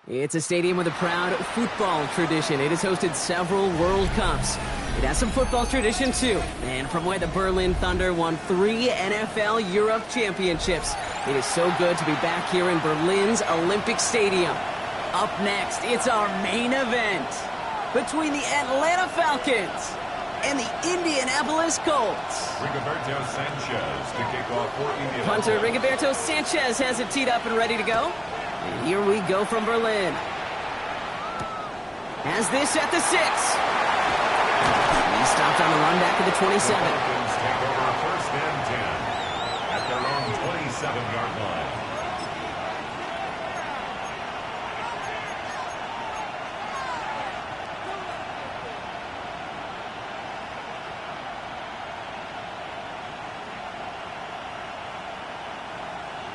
It's a stadium with a proud football tradition. It has hosted several World Cups. It has some football tradition, too. And from where the Berlin Thunder won 3 NFL Europe championships, it is so good to be back here in Berlin's Olympic Stadium. Up next, it's our main event between the Atlanta Falcons and the Indianapolis Colts. Rigoberto Sanchez to kick off for Indianapolis. Punter Rigoberto Sanchez has it teed up and ready to go. And here we go from Berlin. Has this at the 6. He stopped on the run back to the 27. Falcons take over first and 10 at their own 27-yard line.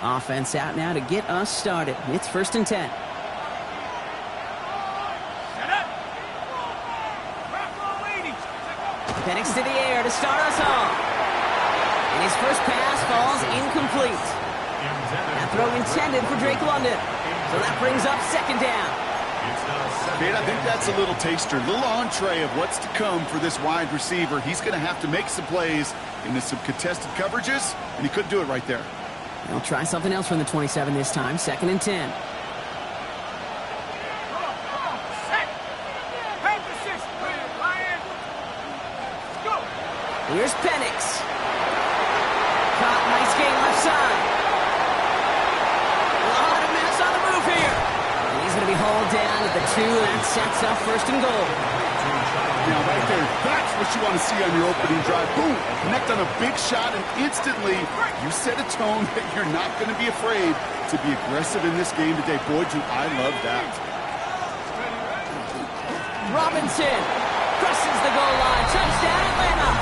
Offense out now to get us started. It's first and 10. Penix to the air to start us off. And his first pass falls incomplete. That throw intended for Drake London. So that brings up second down. Man, I think that's a little taster, a little entree of what's to come for this wide receiver. He's going to have to make some plays into some contested coverages, and he couldn't do it right there. They'll try something else from the 27 this time. Second and 10. Here's Penix. Caught, nice game left side. A lot of mess on the move here. And he's going to be hauled down at the 2. That sets up first and goal. Now right there, that's what you want to see on your opening drive. Boom, connect on a big shot, and instantly you set a tone that you're not going to be afraid to be aggressive in this game today. Boy, do I love that. Robinson crosses the goal line. Touchdown, Atlanta.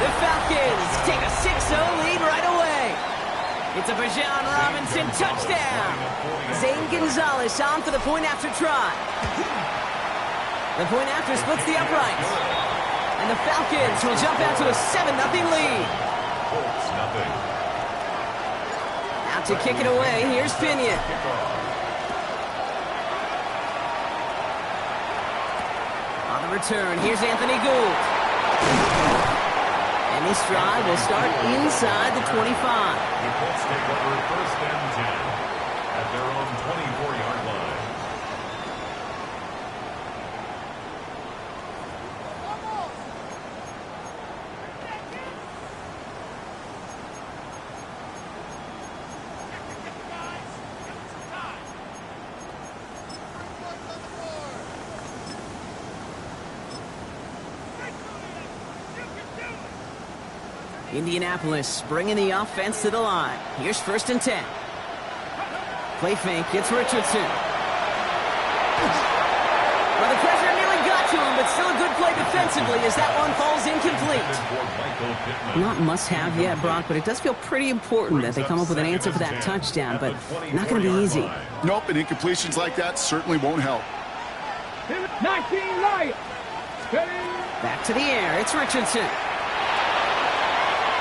The Falcons take a 6-0 lead right away. It's a Bijan Robinson touchdown. Zane Gonzalez on for the point after try. The point after splits the uprights. And the Falcons will jump out to a 7-0 lead. Colts nothing. Out to kick it away, here's Pinion. On the return, here's Anthony Gould. And this drive will start inside the 25. The Colts take over first and 10 at their own 24-yard line. Indianapolis bringing the offense to the line. Here's first and 10. Play fake, it's Richardson. Well, the pressure nearly got to him, but still a good play defensively as that one falls incomplete. Not must-have yet, Brock, but it does feel pretty important that they come up with an answer for that touchdown, but not going to be easy. Nope, and incompletions like that certainly won't help. 19 Lions. Back to the air. It's Richardson.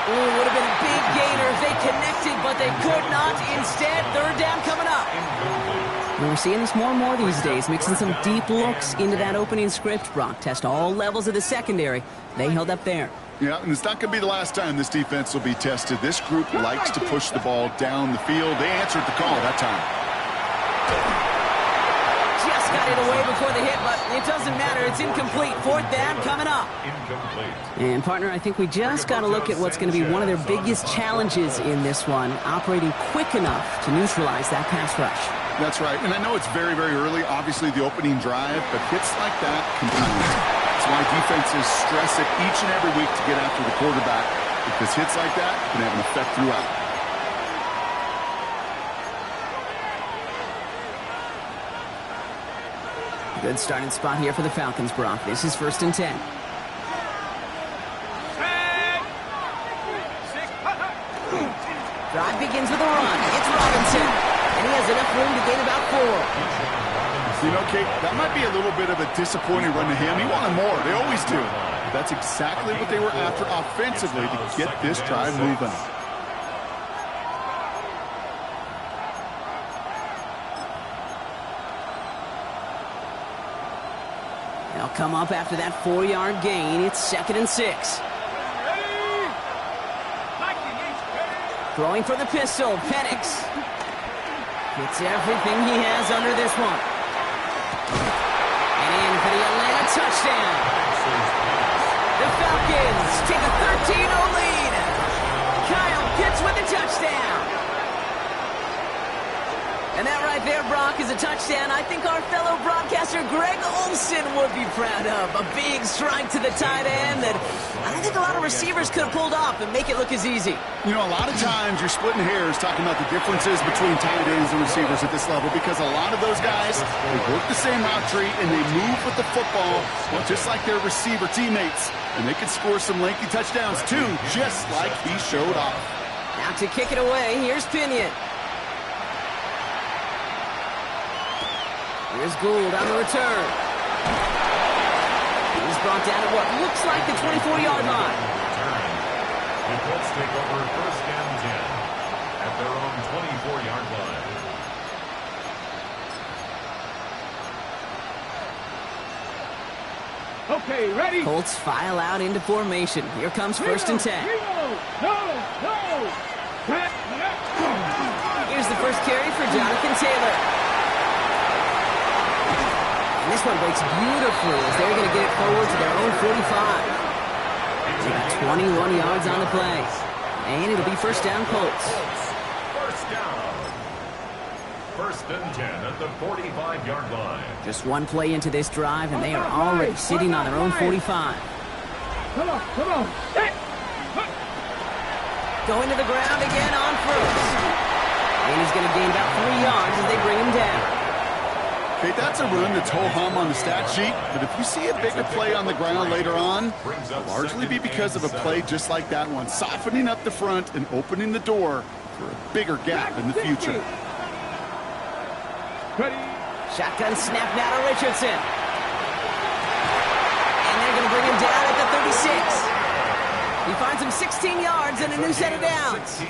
Ooh, would have been a big gainer if they connected, but they could not. Instead, third down coming up. And we're seeing this more and more these days, mixing some deep looks into that opening script. Brock, test all levels of the secondary. They held up there. Yeah, and it's not going to be the last time this defense will be tested. This group likes to push the ball down the field. They answered the call that time. Just got it away before the hit, but it doesn't matter. It's incomplete. Fourth down coming up. And, partner, I think we just got to look at what's going to be one of their biggest challenges in this one, operating quick enough to neutralize that pass rush. That's right, and I know it's very, very early, obviously the opening drive, but hits like that compound. That's why defenses stress it each and every week to get after the quarterback, because hits like that can have an effect throughout. Good starting spot here for the Falcons, Brock. This is 1st and 10. Drive begins with a run. It's Robinson. And he has enough room to gain about 4. You know, Kate, that might be a little bit of a disappointing run to him. He wanted more. They always do. But that's exactly what they were after offensively to get this drive moving. They'll come up after that 4-yard gain. It's 2nd and 6. Throwing for the pistol, Penix. Gets everything he has under this one. And in for the Atlanta touchdown. The Falcons take a 13-0 lead. Kyle Pitts with the touchdown. And that right there, Brock, is a touchdown I think our fellow broadcaster Greg Olsen would be proud of. A big strike to the tight end that I don't think a lot of receivers could have pulled off and make it look as easy. You know, a lot of times you're splitting hairs talking about the differences between tight ends and receivers at this level because a lot of those guys, they work the same route tree and they move with the football, well, just like their receiver teammates. And they can score some lengthy touchdowns too, just like he showed off. Now to kick it away, here's Pinion. Here's Gould on the return. He's brought down at what looks like the 24-yard line. The Colts take over 1st and 10 at their own 24-yard line. Okay, ready? Colts file out into formation. Here comes 1st and 10. Here's the first carry for Jonathan Taylor. And this one breaks beautifully as they're going to get it forward to their own 45. They got 21 yards on the play. And it'll be 1st down Colts. 1st down. 1st and 10 at the 45-yard line. Just one play into this drive, and they are already sitting on their own 45. Come on. Going to the ground again on 1st. And he's going to gain about 3 yards as they bring him down. Okay, that's a run that's ho-hum on the stat sheet, but if you see a bigger play on the ground later on, it'll largely be because of a play just like that one, softening up the front and opening the door for a bigger gap in the future. Shotgun snap now to Richardson. And they're going to bring him down at the 36. He finds him 16 yards and a new set of downs.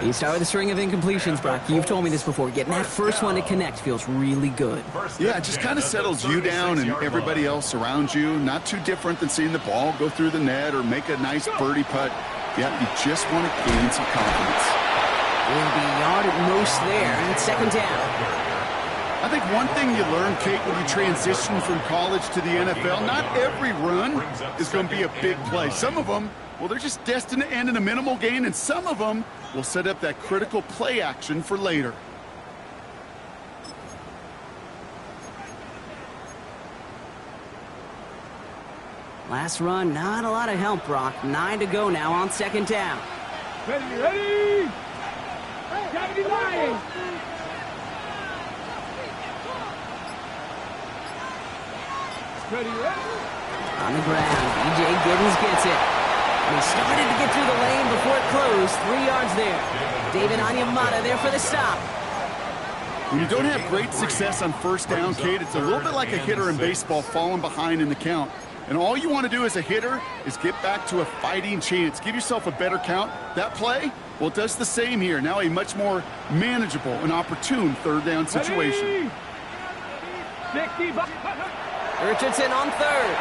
You start with a string of incompletions, Brock. You've told me this before. Getting that first one to connect feels really good. Yeah, it just kind of settles you down and everybody else around you. Not too different than seeing the ball go through the net or make a nice birdie putt. Yeah, you just want to gain some confidence. Will be a yard at most there, and it's 2nd down. I think one thing you learn, Kate, when you transition from college to the NFL, not every run is going to be a big play. Some of them, well, they're just destined to end in a minimal gain, and some of them will set up that critical play action for later. Last run, not a lot of help, Brock. 9 to go now on 2nd down. Ready? Deputy Lions. Ready, ready. On the ground, E.J. Giddens gets it. And he started to get through the lane before it closed. 3 yards there. David Onyemata there for the stop. When you don't have great success on first down, Kate, it's a little bit like a hitter in baseball falling behind in the count. And all you want to do as a hitter is get back to a fighting chance. Give yourself a better count. That play, well, it does the same here. Now a much more manageable and opportune third down situation. 65. Richardson on third.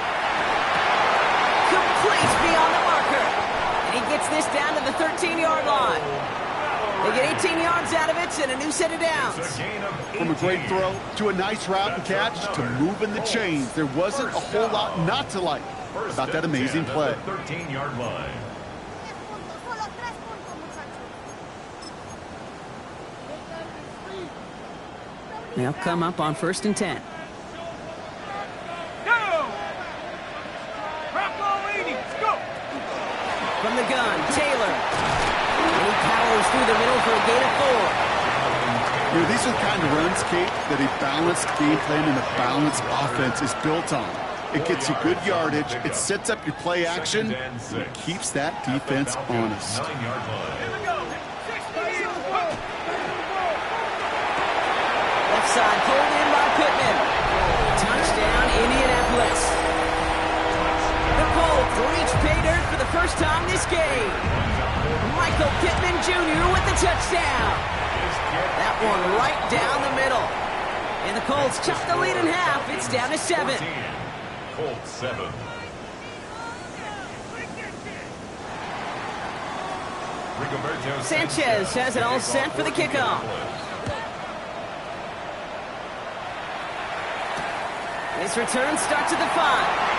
Complete beyond the marker. And he gets this down to the 13-yard line. They get 18 yards out of it and a new set of downs. From a great throw to a nice route and catch to moving the chains. There wasn't a whole lot not to like about that amazing play. 13-yard line. They'll come up on 1st and 10. From the gun, Taylor. And he powers through the middle for a gain of 4. You know, these are the kind of runs, Kate, that a balanced game plan and a balanced offense is built on. It gets you good yardage, it sets up your play action, and it keeps that defense honest. 9-yard line. Left side pulled in by Pittman. Touchdown, Indianapolis. The Colts reach pay dirt for the first time this game. Michael Pittman Jr. with the touchdown. That one right down the middle. And the Colts chop the lead in half. It's down to 7. 14. Colts 7. Sanchez has it all set for the kickoff. This return starts at the 5.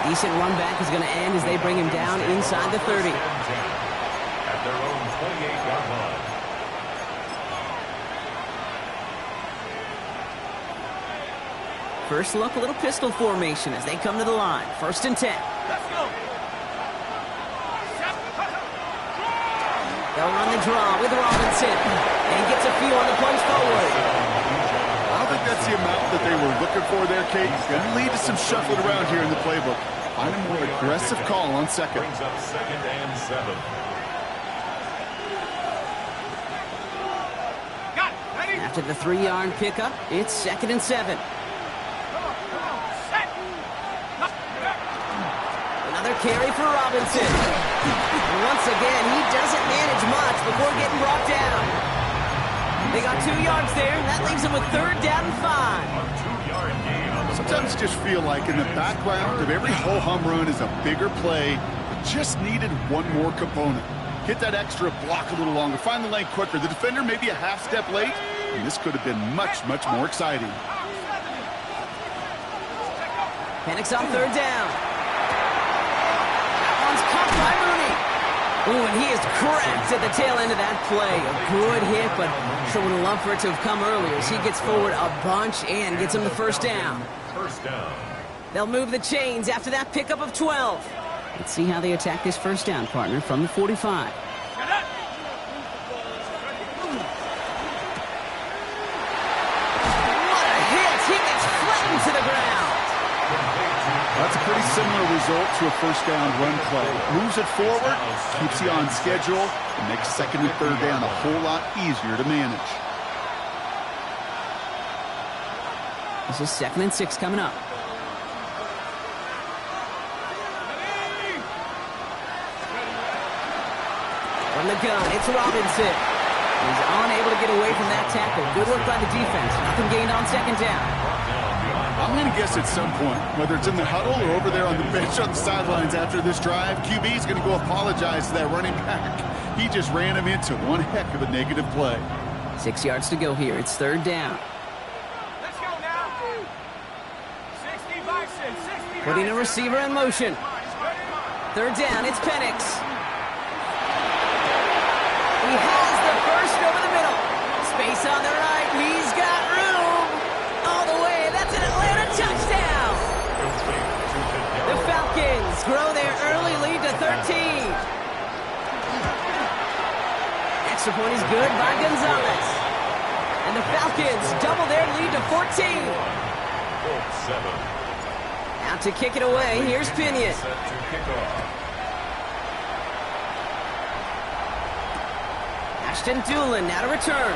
A decent run back is going to end as they bring him down inside the 30. At their own 28-yard line. First look, a little pistol formation as they come to the line. 1st and 10. Let's go. They'll run the draw with Robinson. And he gets a few on the plunge forward. I don't think that's the amount that they were looking for there, Kate. It's going to lead to some shuffling around here in the playbook. Find a more aggressive call on second. Brings up 2nd and 7. After the 3-yard pickup, it's 2nd and 7. Another carry for Robinson. And once again, he doesn't manage much before getting brought down. They got 2 yards there, and that leaves them with 3rd down and 5. A 2-yard gain on the Sometimes just feel like in the background of every ho-hum run is a bigger play that just needed one more component. Hit that extra block a little longer, find the lane quicker. The defender may be a half step late, and this could have been much, much more exciting. Penix on 3rd down. That one's caught by Mooney. Ooh, and he is cracked at the tail end of that play. A good hit, but sure would have loved for it to have come earlier as he gets forward a bunch and gets him the 1st down. 1st down. They'll move the chains after that pickup of 12. Let's see how they attack this 1st down, partner, from the 45. What a hit! He gets flattened to the ground. That's a pretty similar result to a 1st down run play. Moves it forward, keeps you on schedule, and makes 2nd and 3rd down a whole lot easier to manage. This is 2nd and 6 coming up. From the gun, it's Robinson. He's unable to get away from that tackle. Good work by the defense. Nothing gained on 2nd down. I'm going to guess at some point, whether it's in the huddle or over there on the bench on the sidelines after this drive, QB is going to go apologize to that running back. He just ran him into one heck of a negative play. 6 yards to go here. It's 3rd down. Let's go now. 60 Putting a receiver in motion. 3rd down, it's Penix. He has the 1st over the middle. Space on the right. He's got room. All the way. That's an Atlanta touchdown. The Falcons grow their early lead to 13. Extra point is good by Gonzalez. And the Falcons double their lead to 14. Colts 7. Out to kick it away. Here's Pinion. Set to kick off. Ashton Doolin now to return.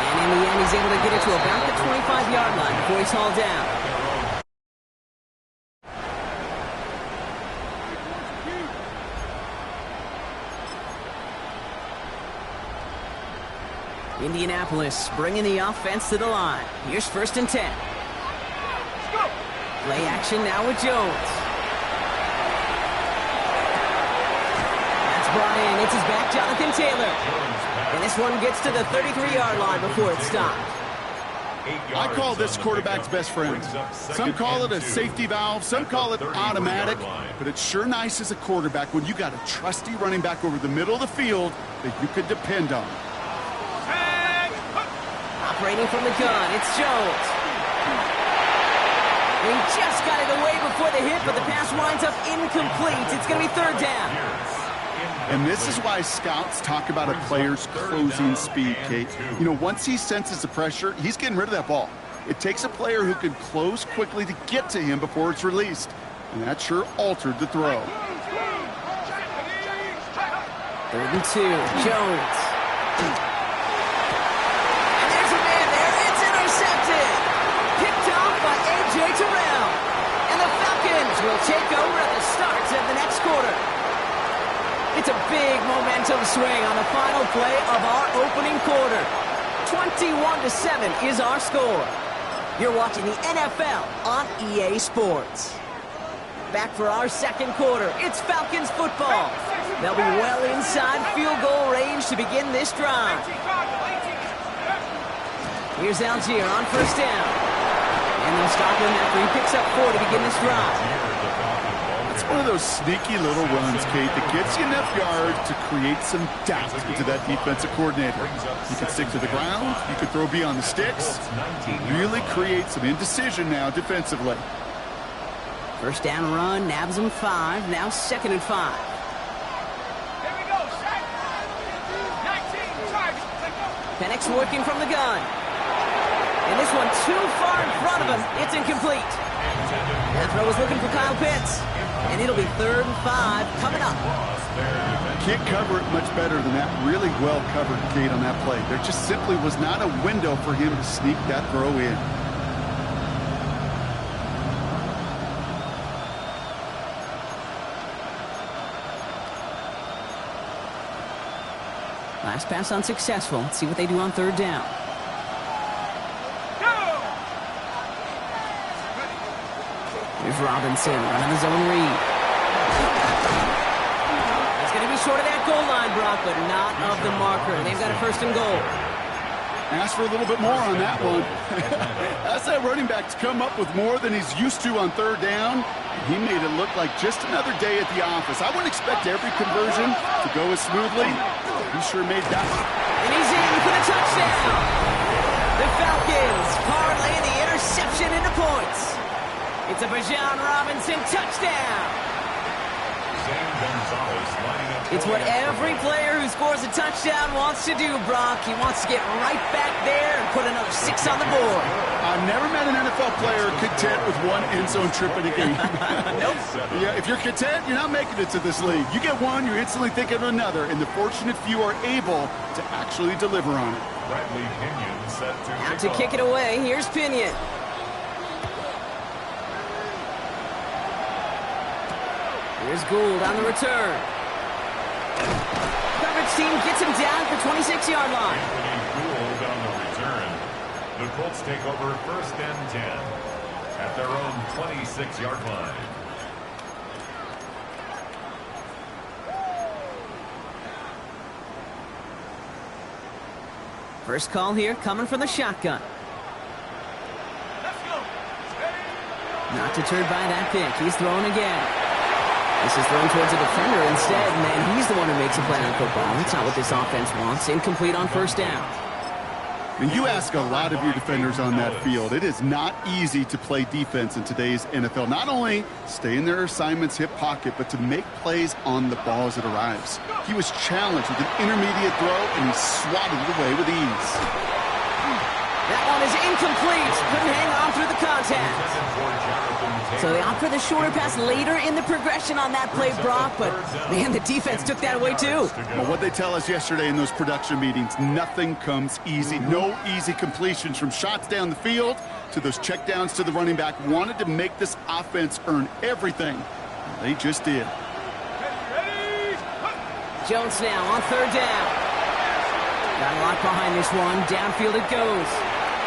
And in the end, he's able to get it to about the 25-yard line before he's hauled down. Indianapolis bringing the offense to the line. Here's 1st and 10. Play action now with Jones. That's brought in. It's his back, Jonathan Taylor. And this one gets to the 33-yard line before it's stopped. I call this quarterback's best friend. Some call it a safety valve, some call it automatic, but it's sure nice as a quarterback when you got a trusty running back over the middle of the field that you could depend on. Operating from the gun, it's Jones. He just got it away before the hit, but the pass winds up incomplete. It's going to be 3rd down. And this is why scouts talk about a player's closing speed, Kate. You know, once he senses the pressure, he's getting rid of that ball. It takes a player who can close quickly to get to him before it's released. And that sure altered the throw. 3rd and 2, Jones. Terrell. And the Falcons will take over at the start of the next quarter. It's a big momentum swing on the final play of our opening quarter. 21-7 is our score. You're watching the NFL on EA Sports. Back for our 2nd quarter. It's Falcons football. They'll be well inside field goal range to begin this drive. Here's Algier on 1st down. And they'll stop him after he picks up 4 to begin this drive. It's one of those sneaky little runs, Kate, that gets you enough yards to create some doubt into that defensive coordinator. You can stick to the ground. You can throw beyond the sticks. Really create some indecision now defensively. 1st down run, nabs him 5. Now 2nd and 5. Here we go, set. 19, charge. Penix working from the gun. And this one too far in front of him. It's incomplete. That throw was looking for Kyle Pitts. And it'll be 3rd and 5 coming up. Can't cover it much better than that. Really well covered, Kate, on that play. There just simply was not a window for him to sneak that throw in. Last pass unsuccessful. Let's see what they do on 3rd down. Here's Robinson running the zone read. It's going to be short of that goal line, Brock, but not of the marker. They've got a 1st and goal. Ask for a little bit more on that one. That's that running back to come up with more than he's used to on 3rd down. He made it look like just another day at the office. I wouldn't expect every conversion to go as smoothly. He sure made that one. And he's in for the touchdown. The Falcons parlay the interception into points. It's a Bijan Robinson touchdown. It's what every player who scores a touchdown wants to do, Brock. He wants to get right back there and put another 6 on the board. I've never met an NFL player content with one end zone trip in a game. Nope. Yeah, if you're content, you're not making it to this league. You get one, you're instantly thinking of another, and the fortunate few are able to actually deliver on it. Bradley Pinion set to Out to kick it away. Here's Pinion. Here's Gould on the return. Coverage team gets him down at the 26-yard line. Gould on the return. The Colts take over 1st and 10 at their own 26-yard line. First call here coming from the shotgun. Let's go. Not deterred by that pick. He's throwing again. This is thrown towards a defender instead, and then he's the one who makes a play on football. That's not what this offense wants. Incomplete on 1st down. And you ask a lot of your defenders on that field. It is not easy to play defense in today's NFL. Not only stay in their assignment's hip pocket, but to make plays on the ball as it arrives. He was challenged with an intermediate throw, and he swatted it away with ease. That one is incomplete. Couldn't hang on through the contact. So they opt for the shorter pass later in the progression on that play, Brock, but man, the defense took that away too. Well, what they tell us yesterday in those production meetings, nothing comes easy. No easy completions from shots down the field to those checkdowns to the running back. Wanted to make this offense earn everything. They just did. Jones now on third down. Got a lot behind this one. Downfield it goes.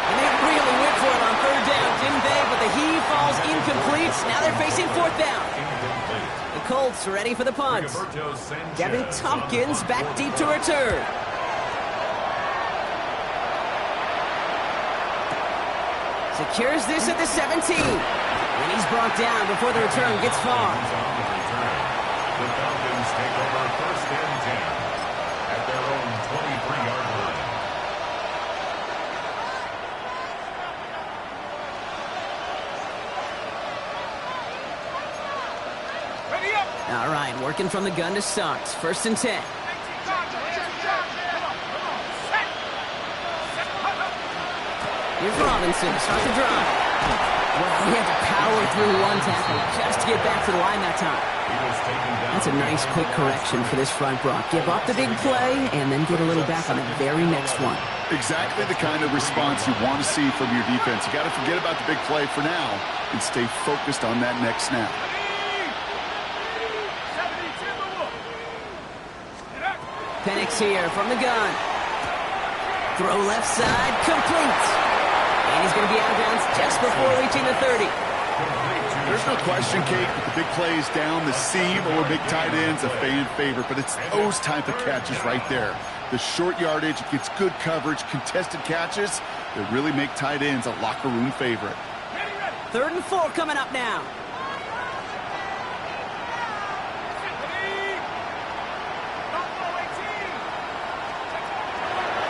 And they really went for it on third down, didn't they? But the heave falls incomplete. Now they're facing fourth down. The Colts ready for the punt. Devin Tompkins back deep to return. Secures this at the 17. And he's brought down before the return gets far. The Falcons take over first and 10 at their own 23-yard line. Ready up. All right, working from the gun to start. First and 10. Here's Robinson to start the drive. Well, he had to power through one tackle just to get back to the line that time. That's a nice quick correction for this front, Brock. Give up the big play and then get a little back on the very next one. Exactly the kind of response you want to see from your defense. You got to forget about the big play for now and stay focused on that next snap. Penix here from the gun. Throw left side, complete. And he's going to be out of bounds just before reaching the 30. There's no question, Kate, that the big plays down the seam or big tight ends a fan favorite, but it's those type of catches right there. The short yardage, gets good coverage, contested catches that really make tight ends a locker room favorite. 3rd and 4 coming up now.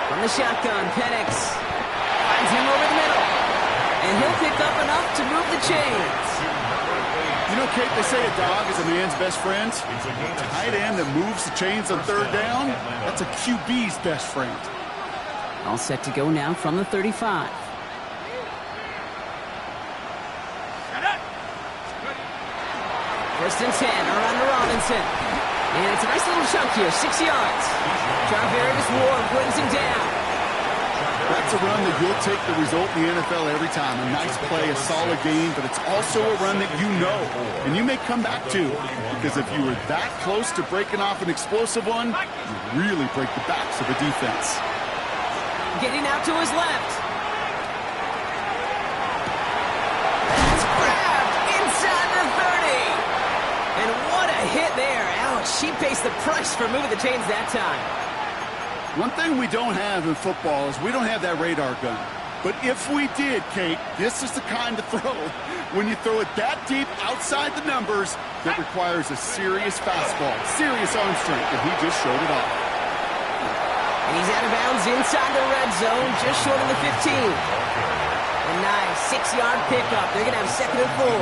From the shotgun, Penix finds him over the middle. And he'll pick up enough to move the chains. You know, Kate, they say a dog is a man's best friend. A tight end that moves the chains on 3rd down, that's a QB's best friend. All set to go now from the 35. First and 10, around to Robinson. And it's a nice little chunk here, 6 yards. Jarvis Ward brings him down. That's a run that you'll take the result in the NFL every time. A nice play, a solid game, but it's also a run that you know and you may come back to. Because if you were that close to breaking off an explosive one, you really break the backs of the defense. Getting out to his left. That's grabbed inside the 30. And what a hit there. Ouch, she pays the price for moving the chains that time. One thing we don't have in football is we don't have that radar gun. But if we did, Kate, this is the kind of throw. When you throw it that deep outside the numbers, that requires a serious fastball, serious arm strength, and he just showed it off. And he's out of bounds inside the red zone, just short of the 15. A nice 6-yard pickup. They're going to have 2nd and 4.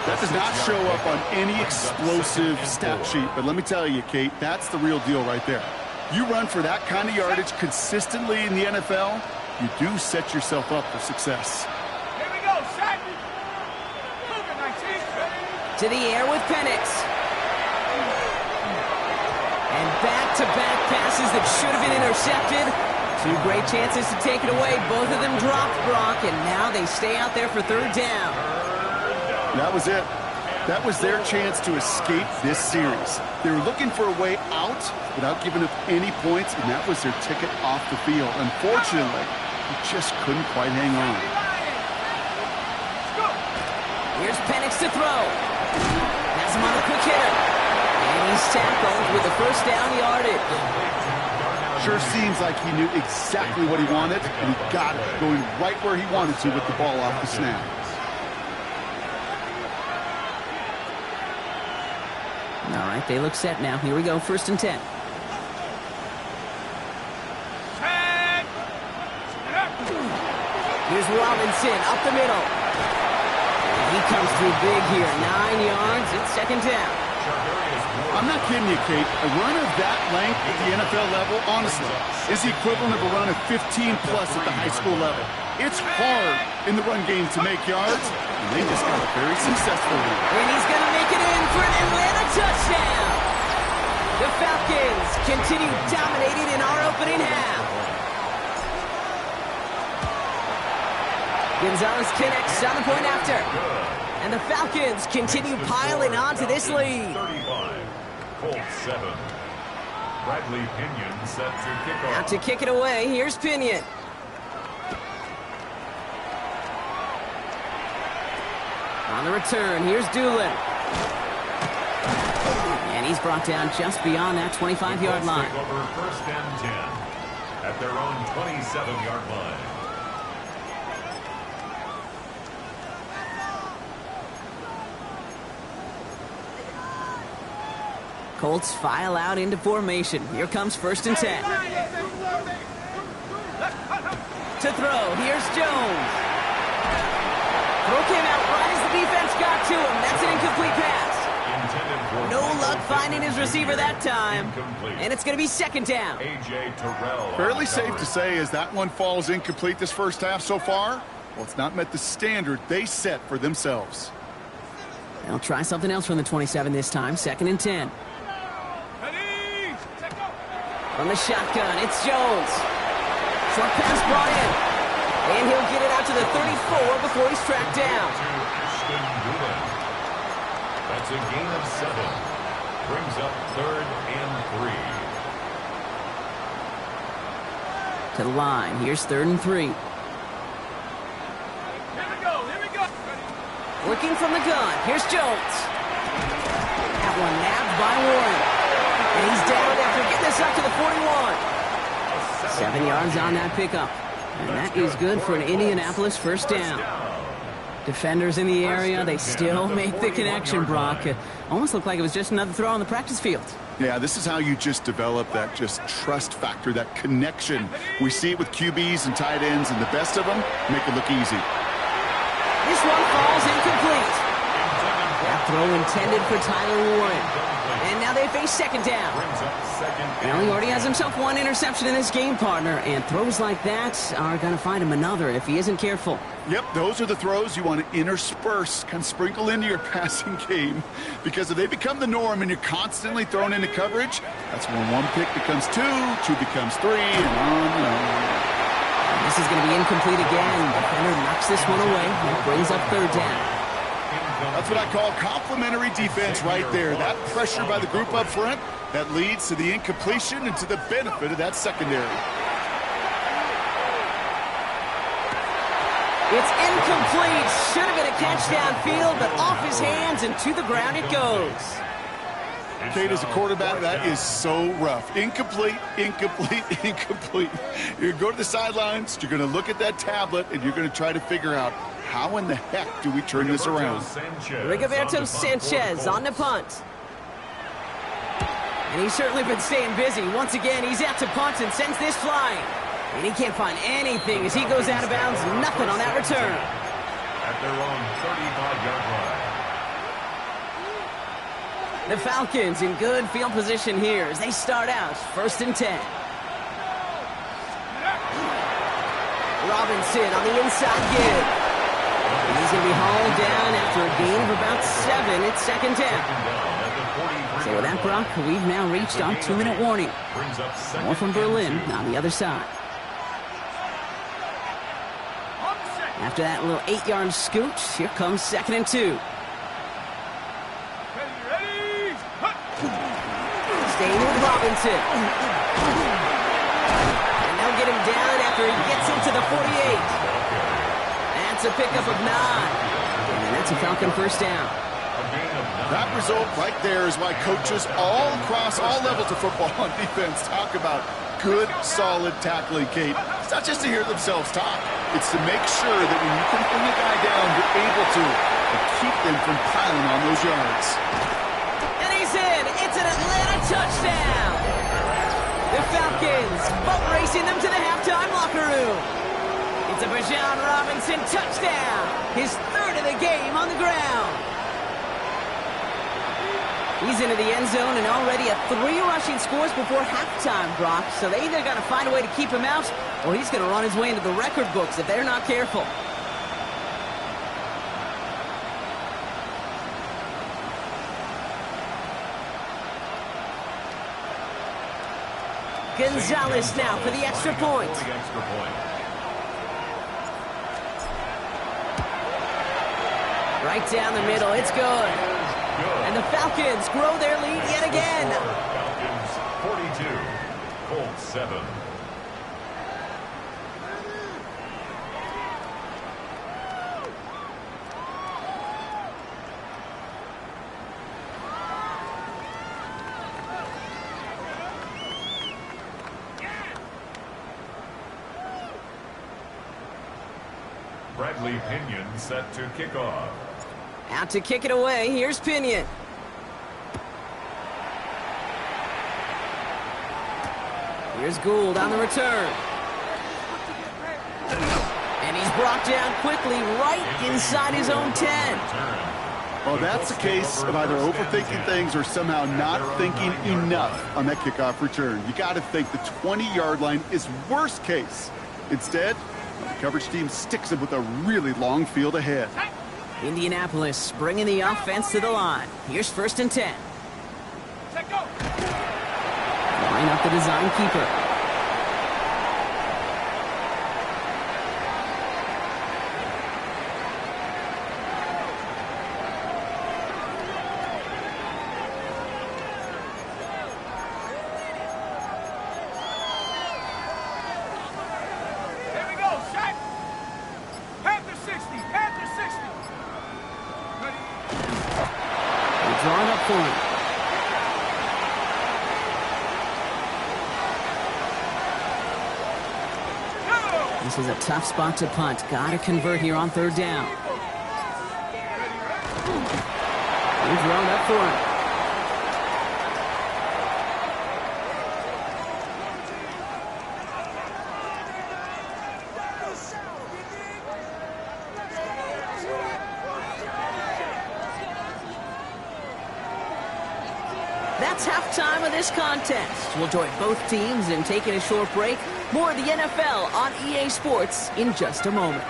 That does not show up on any explosive stat sheet. But let me tell you, Kate, that's the real deal right there. You run for that kind of yardage consistently in the NFL, you do set yourself up for success. Here we go, set. Cougar 19. To the air with Penix. And back-to-back passes that should have been intercepted. 2 great chances to take it away. Both of them dropped, Brock, and now they stay out there for 3rd down. That was it. That was their chance to escape this series. They were looking for a way out without giving up any points, and that was their ticket off the field. Unfortunately, he just couldn't quite hang on. Here's Penix to throw. Has him on a quick hitter. And he's tackled with the 1st down yardage. Sure seems like he knew exactly what he wanted, and he got it, going right where he wanted to with the ball off the snap. All right, they look set now. Here we go, 1st and 10. Here's Robinson up the middle. And he comes through big here. 9 yards. It's 2nd down. I'm not kidding you, Kate. A run of that length at the NFL level, honestly, is the equivalent of a run of 15-plus at the high school level. It's hard in the run game to make yards, and they just got a very successful one. And he's going to make it in for an Atlanta touchdown. The Falcons continue dominating in our opening half. Gonzalez connects on the point after. And the Falcons continue piling on to this lead. 35, Colts 7. Bradley Pinion set to kick off. Out to kick it away, here's Pinion. On the return, here's Doolin. And he's brought down just beyond that 25-yard line. Take over first and 10 at their own 27-yard line. Colts file out into formation. Here comes first and 10. To throw, here's Jones. Throw came out right as the defense got to him. That's an incomplete pass. No luck finding his receiver that time. And it's going to be second down. A.J. Terrell. Fairly safe to say as that one falls incomplete this first half so far. Well, it's not met the standard they set for themselves. They'll try something else from the 27 this time. Second and 10. From the shotgun, it's Jones. Short pass brought in. And he'll get it out to the 34 before he's tracked down. That's a gain of 7. Brings up third and 3. To the line, here's third and 3. Here we go. Working from the gun, here's Jones. That one nabbed by Warren. And he's down after getting this up to the 41. 7 yards on that pickup. And that is good for an Indianapolis first down. Defenders in the area, they still make the connection, Brock. It almost looked like it was just another throw on the practice field. Yeah, this is how you just develop that just trust factor, that connection. We see it with QBs and tight ends, and the best of them make it look easy. This one falls incomplete. That throw intended for Tyler Warren. And now they face second down. Well, he already has himself one interception in this game, partner, and throws like that are going to find him another if he isn't careful. Yep, those are the throws you want to intersperse, kind of sprinkle into your passing game, because if they become the norm and you're constantly thrown into coverage, that's when one pick becomes two becomes 3, and on and on. And this is going to be incomplete again. Defender knocks this one away and brings up third down. That's what I call complimentary defense right there. That pressure by the group up front, that leads to the incompletion and to the benefit of that secondary. It's incomplete. Should have been a catch downfield, but off his hands and to the ground it goes. Kate, as a quarterback, that is so rough. Incomplete, incomplete, incomplete. You're going to go to the sidelines, you're going to look at that tablet, and you're going to try to figure out how in the heck do we turn this around. Rigoberto Sanchez on the punt. And he's certainly been staying busy. Once again, he's out to punt and sends this flying. And he can't find anything as he goes out of bounds. Nothing on that return. At their own 35-yard line. The Falcons in good field position here as they start out first and 10. Robinson on the inside give. And he's going to be hauled down after a gain of about 7. It's second down. So with that, Brock, we've now reached our 2-minute warning. More from Berlin on the other side. After that little 8-yard scoot, here comes second and 2. Staying with Robinson. And they'll get him down after he gets into the 48. That's a pickup of 9. And that's a Falcon first down. That result right there is why coaches all across all levels of football and defense talk about good, solid tackling, Kate. It's not just to hear themselves talk. It's to make sure that when you can bring a guy down, you're able to keep them from piling on those yards. And he's in. It's an Atlanta touchdown. The Falcons boat racing them to the halftime locker room. It's a Bijan Robinson touchdown. His 3rd of the game on the ground. He's into the end zone and already at 3 rushing scores before halftime, Brock. So they either got to find a way to keep him out, or he's going to run his way into the record books if they're not careful. Gonzalez now for the extra point. Right down the middle, it's good. And the Falcons grow their lead yet again. Falcons 42, Colts 7. Bradley Pinion set to kick off. Out to kick it away, here's Pinion. Here's Gould on the return. And he's brought down quickly right inside his own 10. Well, that's a case of either overthinking things or somehow not thinking enough on that kickoff return. You got to think the 20-yard line is worst case. Instead, the coverage team sticks him with a really long field ahead. Indianapolis bringing the offense to the line. Here's 1st and 10. Line up the design keeper. Here we go, shot. Panther 60, Panther 60. They're drawing up for him. This is a tough spot to punt. Got to convert here on 3rd down. He's drawn up for him. That's halftime of this contest. We'll join both teams in taking a short break. More of the NFL on EA Sports in just a moment.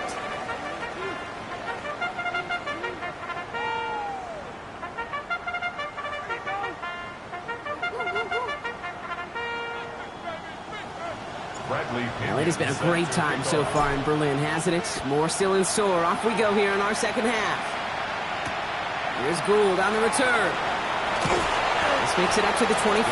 Well, it has been a great time so far in Berlin, hasn't it? More still in store. Off we go here in our second half. Here's Gould on the return. This makes it up to the 25.